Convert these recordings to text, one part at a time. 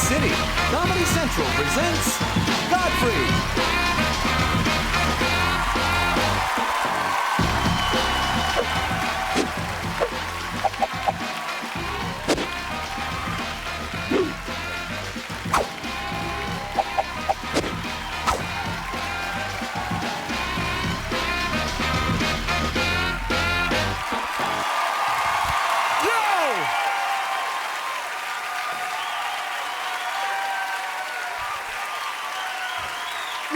City, Comedy Central presents Godfrey.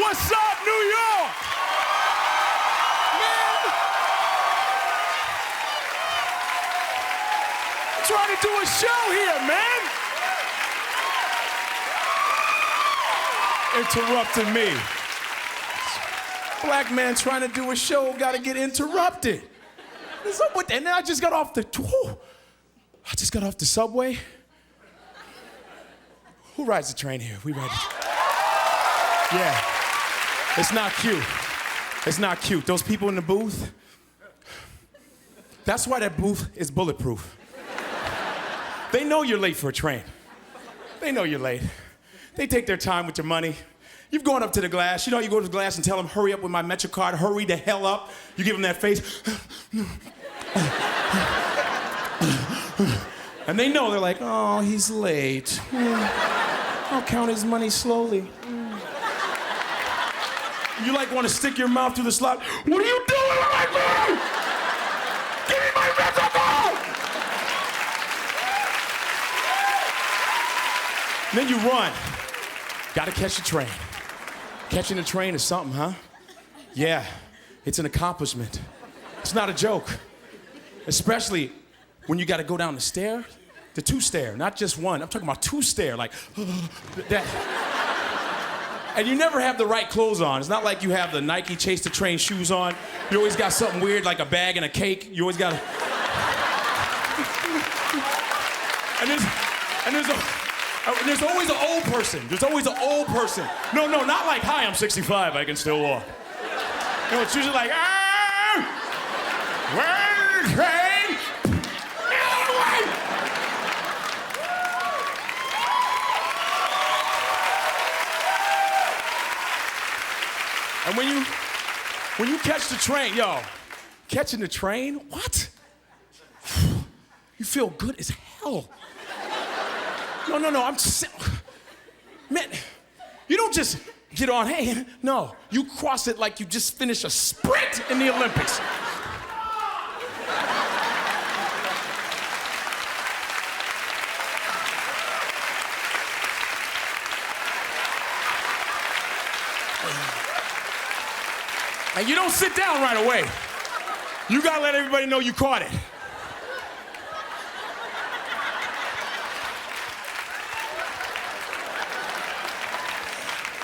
What's up, New York? Man, I'm trying to do a show here, man. Interrupting me. Black man trying to do a show, gotta get interrupted. What's up with that? And then I just got off the subway. Who rides the train here? We ride the train. Yeah. It's not cute. It's not cute. Those people in the booth, that's why that booth is bulletproof. They know you're late for a train. They know you're late. They take their time with your money. You've gone up to the glass. You know, you go to the glass and tell them, hurry up with my MetroCard, hurry the hell up. You give them that face. And they know, they're like, oh, he's late. I'll count his money slowly. You like want to stick your mouth through the slot. What are you doing with my money? Give me my MetroCard! Then you run. Gotta catch the train. Catching the train is something, huh? Yeah, it's an accomplishment. It's not a joke. Especially when you gotta go down the stair, the two-stair, not just one. I'm talking about two-stair, like that. And you never have the right clothes on. It's not like you have the Nike Chase the Train shoes on. You always got something weird like a bag and a cake. You always got to... and there's always an old person. There's always an old person. No, not like, hi, I'm 65, I can still walk. No, it's usually like, where's the train? And when you catch the train, catching the train, what? You feel good as hell. No, man, you don't just get on, hey, no, you cross it like you just finished a sprint in the Olympics. And you don't sit down right away. You gotta let everybody know you caught it.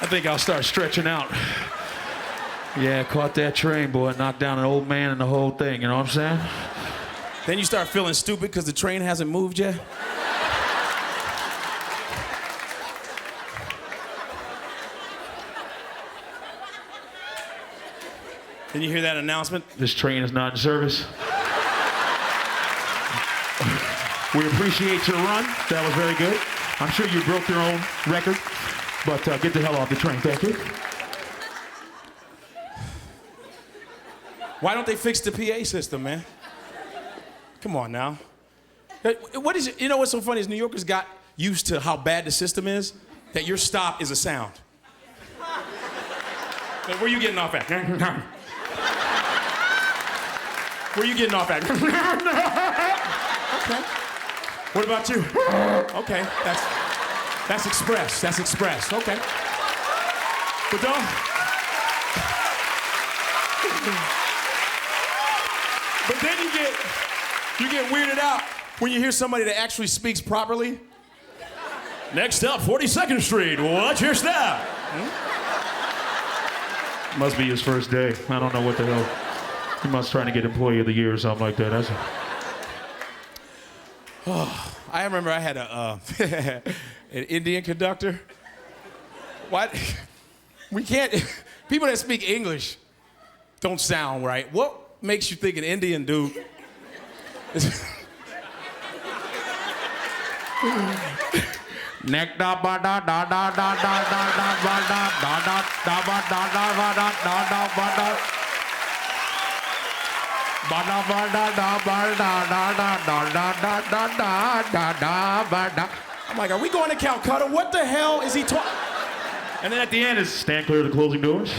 I think I'll start stretching out. Yeah, caught that train, boy. Knocked down an old man and the whole thing, you know what I'm saying? Then you start feeling stupid because the train hasn't moved yet. Did you hear that announcement? This train is not in service. We appreciate your run. That was very good. I'm sure you broke your own record, but get the hell off the train. Thank you. Why don't they fix the PA system, man? Come on now. What is it? You know what's so funny is New Yorkers got used to how bad the system is, that your stop is a sound. Where are you getting off at? Where are you getting off at? Okay. What about you? Okay, that's express. That's express. Okay. But then you get weirded out when you hear somebody that actually speaks properly. Next up, 42nd Street. Watch your step. Must be his first day. I don't know what the hell. He must trying to get Employee of the Year or something like that. I remember I had an Indian conductor. What? We can't. People that speak English don't sound right. What makes you think an Indian dude is... Neck da ba da da da da da da da ba da da da da ba da da ba da da da ba da. Ba da ba da da ba da da da da da da da da da ba da. I'm like, are we going to Calcutta? What the hell is he talking? And then at the end is stand clear of the closing doors.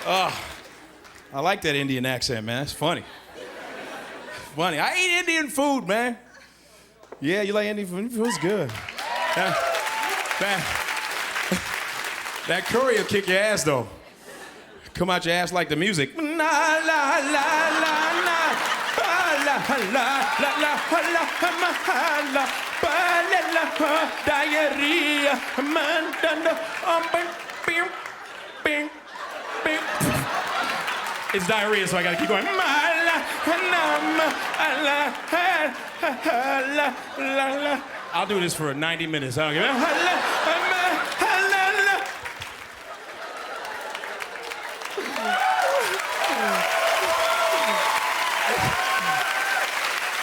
I like that Indian accent, man. That's funny. Funny. I eat Indian food, man. Yeah, you like Indian food? Food's good. That curry will kick your ass, though. Come out your ass like the music. La la la la la. La la la la la la diarrhea. It's diarrhea, so I gotta keep going. I'll do this for 90 minutes. I don't give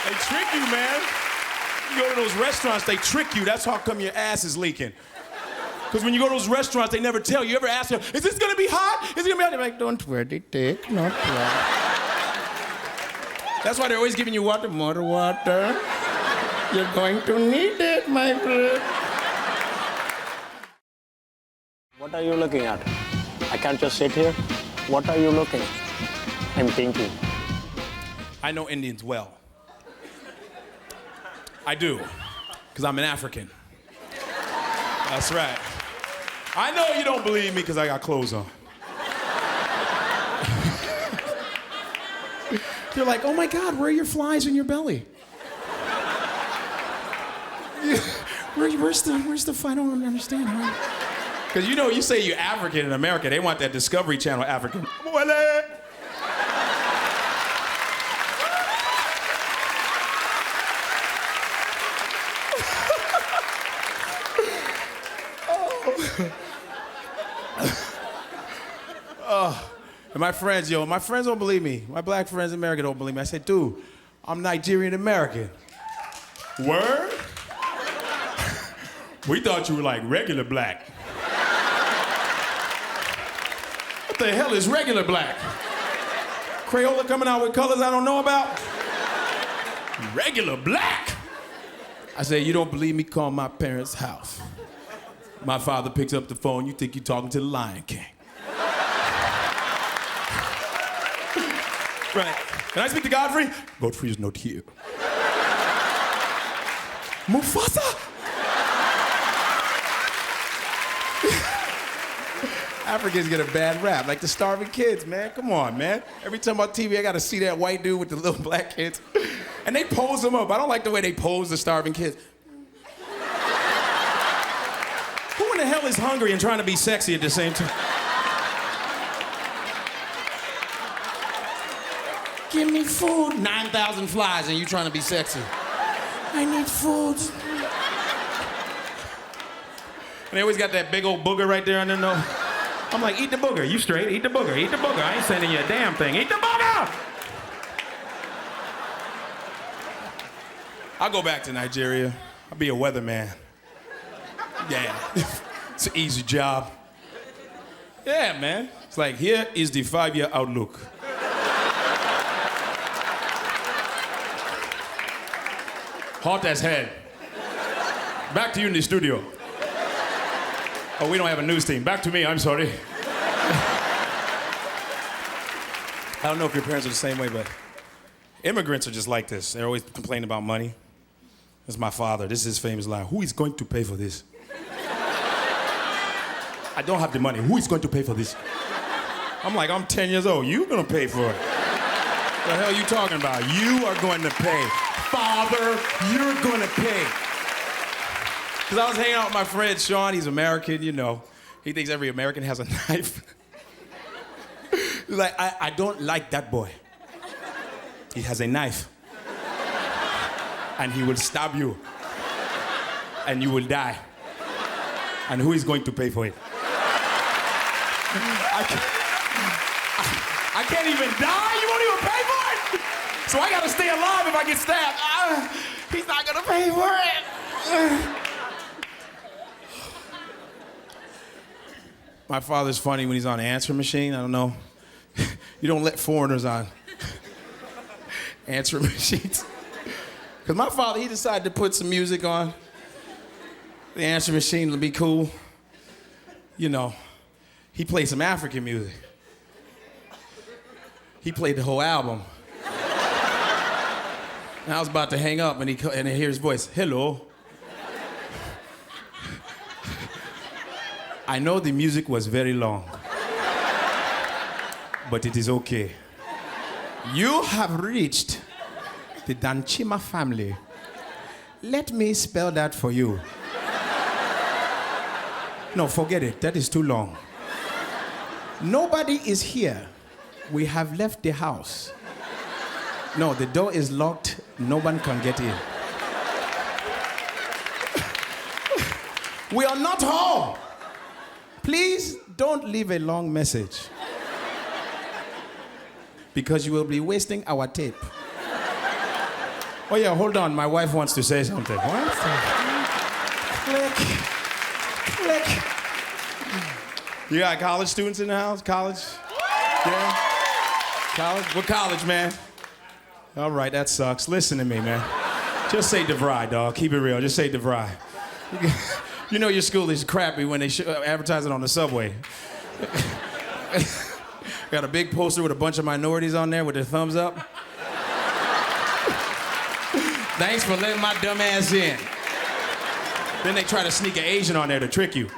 They trick you, man. You go to those restaurants, they trick you. That's how come your ass is leaking. Because when you go to those restaurants, they never tell you. You ever ask them, is this gonna be hot? Is it gonna be hot? They're like, don't worry, take no problem. That's why they're always giving you water. More water. You're going to need it, my friend. What are you looking at? I can't just sit here. What are you looking? I'm thinking. I know Indians well. I do, because I'm an African. That's right. I know you don't believe me because I got clothes on. You're like, oh my God, where are your flies in your belly? Where's the I don't understand. Because you know, you say you're African in America, they want that Discovery Channel African. And my friends don't believe me. My black friends in America don't believe me. I say, dude, I'm Nigerian American. Word? We thought you were like regular black. What the hell is regular black? Crayola coming out with colors I don't know about? Regular black? I say, you don't believe me? Call my parents' house. My father picks up the phone, you think you're talking to the Lion King. Right. Can I speak to Godfrey? Godfrey is not here. Mufasa? Africans get a bad rap, like the starving kids, man. Come on, man. Every time on TV, I gotta see that white dude with the little black kids. And they pose them up. I don't like the way they pose the starving kids. Who in the hell is hungry and trying to be sexy at the same time? Give me food. 9,000 flies and you trying to be sexy. I need food. And they always got that big old booger right there on their nose. I'm like, eat the booger. You straight? Eat the booger. Eat the booger. I ain't sending you a damn thing. Eat the booger! I'll go back to Nigeria. I'll be a weatherman. Yeah. It's an easy job. Yeah, man. It's like, here is the 5-year outlook. Hart as head. Back to you in the studio. Oh, we don't have a news team. Back to me, I'm sorry. I don't know if your parents are the same way, but immigrants are just like this. They're always complaining about money. This is my father. This is his famous line. Who is going to pay for this? I don't have the money. Who is going to pay for this? I'm like, I'm 10 years old. You're going to pay for it. What the hell are you talking about? You are going to pay. Father, you're going to pay. Because I was hanging out with my friend Sean. He's American, you know. He thinks every American has a knife. He's like, I don't like that boy. He has a knife. And he will stab you. And you will die. And who is going to pay for it? I can't even die? You won't even pay for it? So I gotta stay alive if I get stabbed. He's not gonna pay for it. My father's funny when he's on the answering machine. I don't know. You don't let foreigners on answering machines. Because my father, he decided to put some music on the answering machine to be cool. You know, he played some African music. He played the whole album. And I was about to hang up, and I hear his voice, "Hello. I know the music was very long, but it is okay. You have reached the Danchima family. Let me spell that for you." No, forget it. That is too long. Nobody is here. We have left the house. No, the door is locked. No one can get in. We are not home. Please don't leave a long message, because you will be wasting our tape. Oh yeah, hold on. My wife wants to say something. What? Click. Click. You got college students in the house? College? Yeah? College? What college, man? All right, that sucks. Listen to me, man. Just say DeVry, dog. Keep it real. Just say DeVry. You know your school is crappy when they advertise it on the subway. Got a big poster with a bunch of minorities on there with their thumbs up. Thanks for letting my dumb ass in. Then they try to sneak an Asian on there to trick you.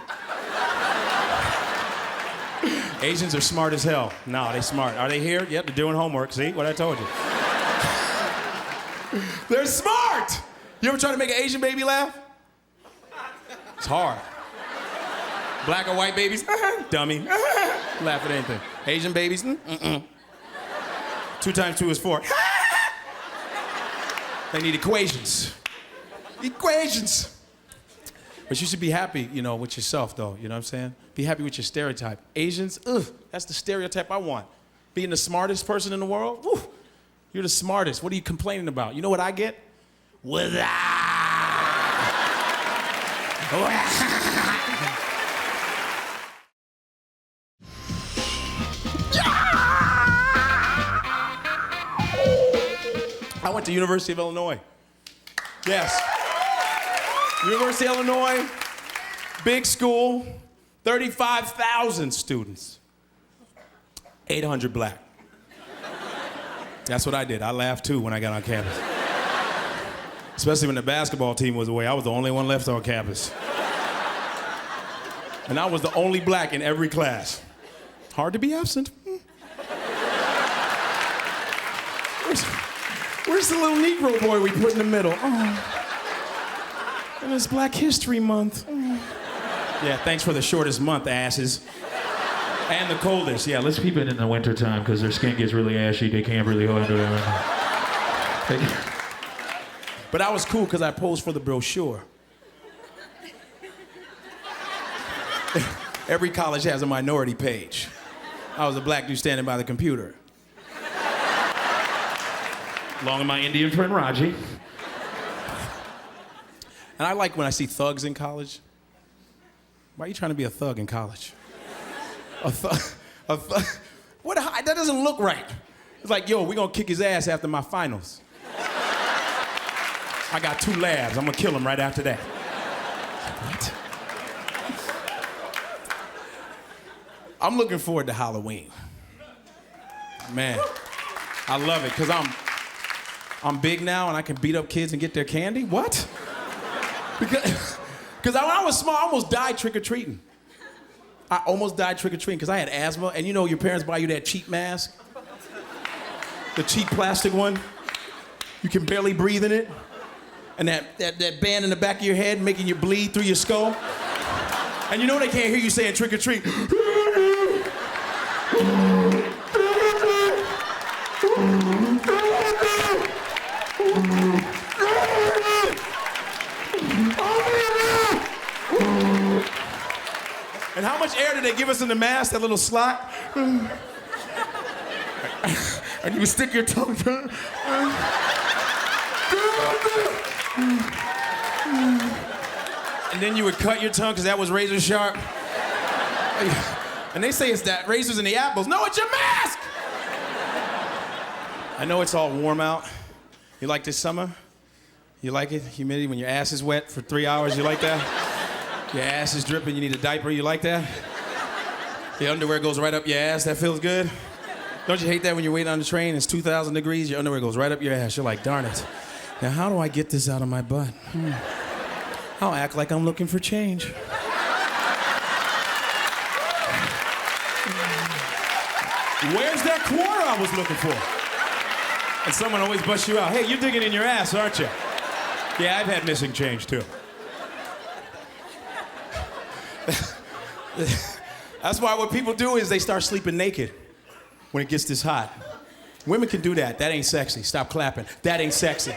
Asians are smart as hell. No, they smart. Are they here? Yep, they're doing homework. See what I told you? They're smart! You ever try to make an Asian baby laugh? It's hard. Black or white babies? Dummy. Laugh at anything. Asian babies? 2 times 2 is 4. They need equations. Equations. But you should be happy, you know, with yourself, though. You know what I'm saying? Be happy with your stereotype. Asians, that's the stereotype I want. Being the smartest person in the world, you're the smartest. What are you complaining about? You know what I get? I went to University of Illinois. Yes. University of Illinois, big school, 35,000 students, 800 black. That's what I did. I laughed too when I got on campus. Especially when the basketball team was away. I was the only one left on campus. And I was the only black in every class. Hard to be absent. Where's the little Negro boy we put in the middle? Oh. And it's Black History Month. Oh. Yeah, thanks for the shortest month, asses. And the coldest. Yeah, let's keep it in the wintertime because their skin gets really ashy. They can't really handle it. But I was cool because I posed for the brochure. Every college has a minority page. I was a black dude standing by the computer. Along with my Indian friend Raji. And I like when I see thugs in college. Why are you trying to be a thug in college? A thug? What? That doesn't look right. It's like, yo, we're gonna kick his ass after my finals. I got 2 labs. I'm gonna kill him right after that. What? I'm looking forward to Halloween. Man, I love it, because I'm big now and I can beat up kids and get their candy? What? Because when I was small, I almost died trick-or-treating. I almost died trick-or-treating because I had asthma, and you know your parents buy you that cheap mask? The cheap plastic one? You can barely breathe in it. And that band in the back of your head making you bleed through your skull. And you know they can't hear you saying trick-or-treat. And how much air did they give us in the mask, that little slot? And you would stick your tongue through. And then you would cut your tongue because that was razor sharp. And they say it's that razors in the apples. No, it's your mask! I know it's all warm out. You like this summer? You like it? Humidity when your ass is wet for 3 hours, you like that? Your ass is dripping, you need a diaper, you like that? The underwear goes right up your ass, that feels good? Don't you hate that when you're waiting on the train, it's 2,000 degrees, your underwear goes right up your ass, you're like, darn it. Now how do I get this out of my butt? I'll act like I'm looking for change. Where's that quarter I was looking for? And someone always busts you out. Hey, you're digging in your ass, aren't you? Yeah, I've had missing change, too. That's why what people do is they start sleeping naked when it gets this hot. Women can do that. That ain't sexy. Stop clapping. That ain't sexy.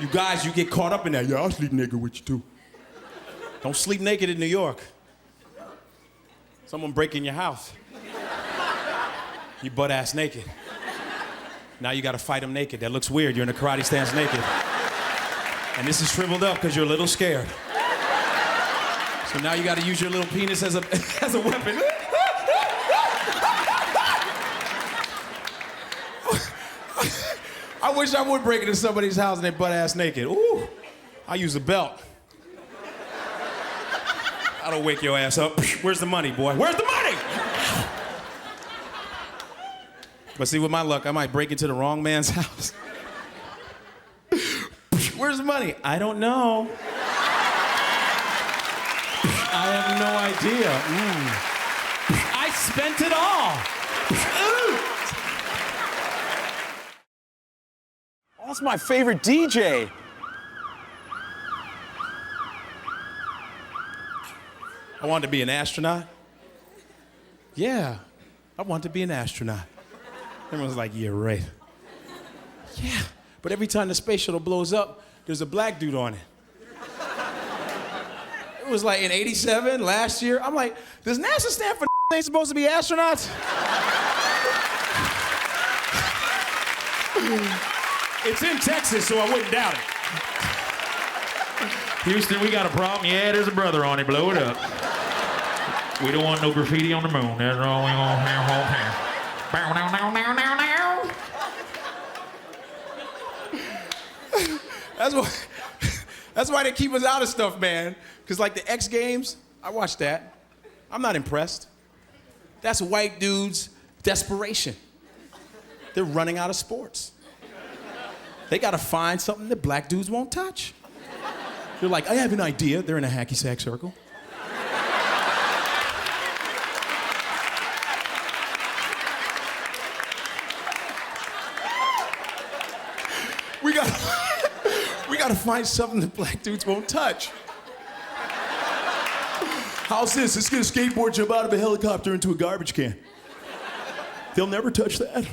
You guys, you get caught up in that. Yeah, I'll sleep naked with you, too. Don't sleep naked in New York. Someone break in your house. You butt-ass naked. Now you gotta fight them naked. That looks weird. You're in a karate stance naked. And this is shriveled up because you're a little scared. So now you gotta use your little penis as a weapon. I wish I would break into somebody's house and they butt-ass naked. Ooh, I use a belt. I don't wake your ass up. Where's the money, boy? Where's the money? But see, with my luck, I might break into the wrong man's house. Where's the money? I don't know. I have no idea. I spent it all. Oh, that's my favorite DJ. I wanted to be an astronaut. Yeah, I wanted to be an astronaut. Everyone's like, yeah, right. Yeah, but every time the space shuttle blows up, there's a black dude on it. It was like in '87, last year. I'm like, does NASA stand for ain't supposed to be astronauts? It's in Texas, so I wouldn't doubt it. Houston, we got a problem. Yeah, there's a brother on it. Blow it up. We don't want no graffiti on the moon. That's all we want here, whole time. Bow, now, now, now, now, now. That's why they keep us out of stuff, man. Because like the X Games, I watched that. I'm not impressed. That's white dudes' desperation. They're running out of sports. They gotta find something that black dudes won't touch. They're like, I have an idea. They're in a hacky sack circle. We gotta find something that black dudes won't touch. How's this? Let's get a skateboard, jump out of a helicopter into a garbage can. They'll never touch that.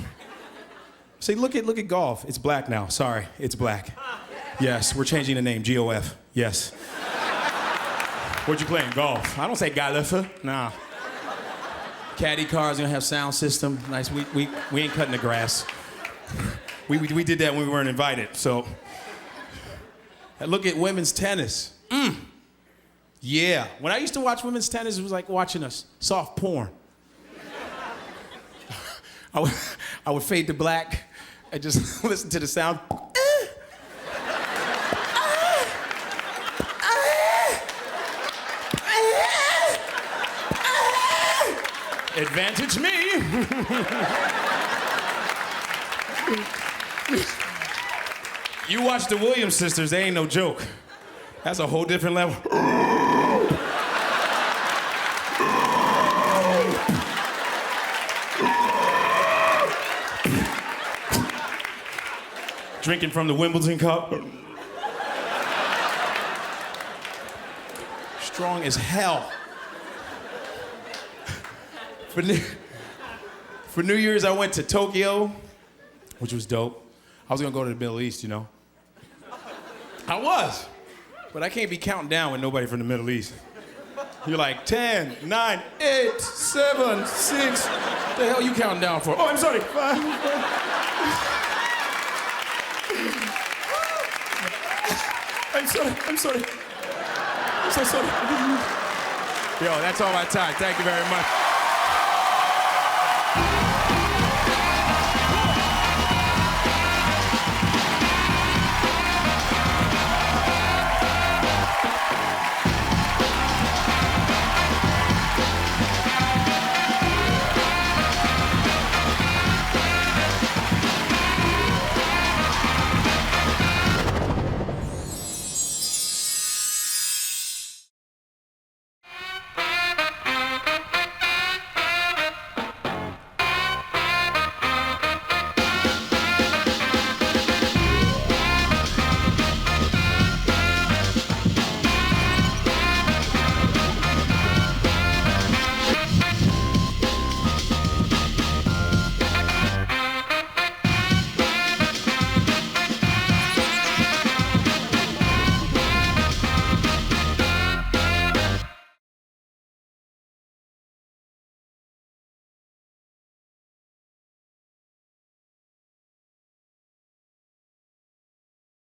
Say, look at golf. It's black now. Sorry, it's black. Yes, we're changing the name. GOF. Yes. What'd you play in golf? I don't say Galifianakis. Nah. Caddy cars gonna have sound system. Nice. We ain't cutting the grass. We did that when we weren't invited. So. And look at women's tennis. Yeah. When I used to watch women's tennis, it was like watching a soft porn. I would fade to black and just listen to the sound. Advantage me. You watch the Williams sisters, they ain't no joke. That's a whole different level. Drinking from the Wimbledon cup. Strong as hell. For New Year's, I went to Tokyo, which was dope. I was gonna go to the Middle East, you know. I was, but I can't be counting down with nobody from the Middle East. You're like 10, 9, 8, 7, 6. What the hell you counting down for? Oh, I'm sorry. I'm sorry. I'm sorry. I'm so sorry. Yo, that's all my time. Thank you very much.